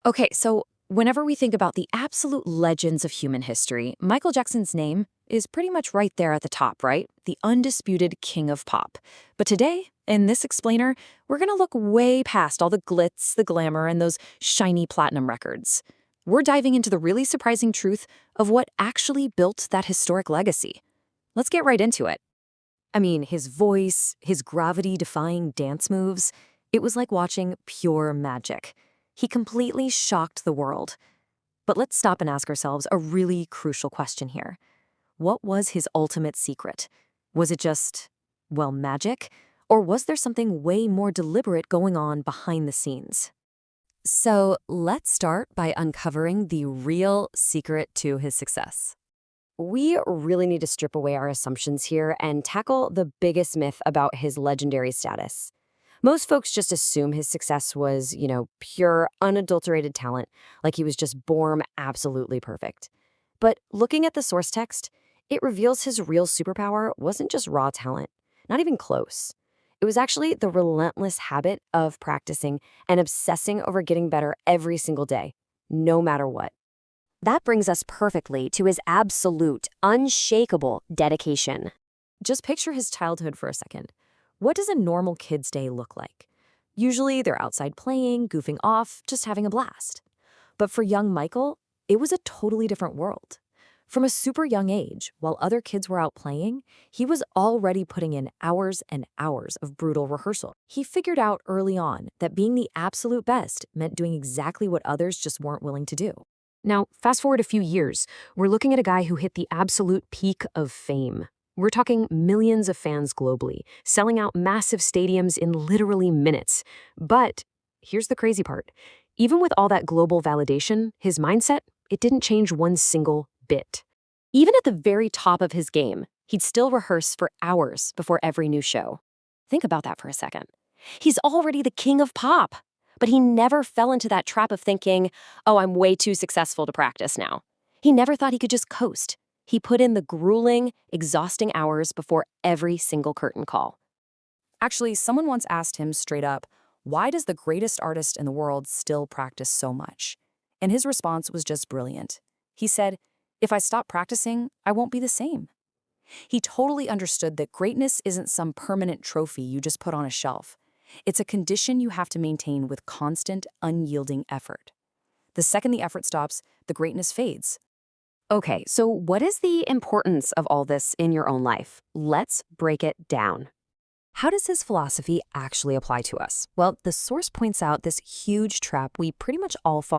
Okay, so whenever we think about the absolute legends of human history, Michael Jackson's name is pretty much right there at the top, right? The undisputed king of pop. But today, in this explainer, we're going to look way past all the glitz, the glamour, and those shiny platinum records. We're diving into the really surprising truth of what actually built that historic legacy. Let's get right into it. I mean, his voice, his gravity-defying dance moves, it was like watching pure magic. He completely shocked the world. But let's stop and ask ourselves a really crucial question here. What was his ultimate secret? Was it just, well, magic? Or was there something way more deliberate going on behind the scenes? So let's start by uncovering the real secret to his success. We really need to strip away our assumptions here and tackle the biggest myth about his legendary status. Most folks just assume his success was, pure, unadulterated talent, like he was just born absolutely perfect. But looking at the source text, it reveals his real superpower wasn't just raw talent, not even close. It was actually the relentless habit of practicing and obsessing over getting better every single day, no matter what. That brings us perfectly to his absolute, unshakable dedication. Just picture his childhood for a second. What does a normal kid's day look like? Usually they're outside playing, goofing off, just having a blast. But for young Michael, it was a totally different world. From a super young age, while other kids were out playing, he was already putting in hours and hours of brutal rehearsal. He figured out early on that being the absolute best meant doing exactly what others just weren't willing to do. Now, fast forward a few years, we're looking at a guy who hit the absolute peak of fame. We're talking millions of fans globally, selling out massive stadiums in literally minutes. But here's the crazy part. Even with all that global validation, his mindset, it didn't change one single bit. Even at the very top of his game, he'd still rehearse for hours before every new show. Think about that for a second. He's already the king of pop, but he never fell into that trap of thinking, oh, I'm way too successful to practice now. He never thought he could just coast. He put in the grueling, exhausting hours before every single curtain call. Actually, someone once asked him straight up, why does the greatest artist in the world still practice so much? And his response was just brilliant. He said, if I stop practicing, I won't be the same. He totally understood that greatness isn't some permanent trophy you just put on a shelf. It's a condition you have to maintain with constant, unyielding effort. The second the effort stops, the greatness fades. Okay, so what is the importance of all this in your own life? Let's break it down. How does his philosophy actually apply to us? Well, the source points out this huge trap we pretty much all fall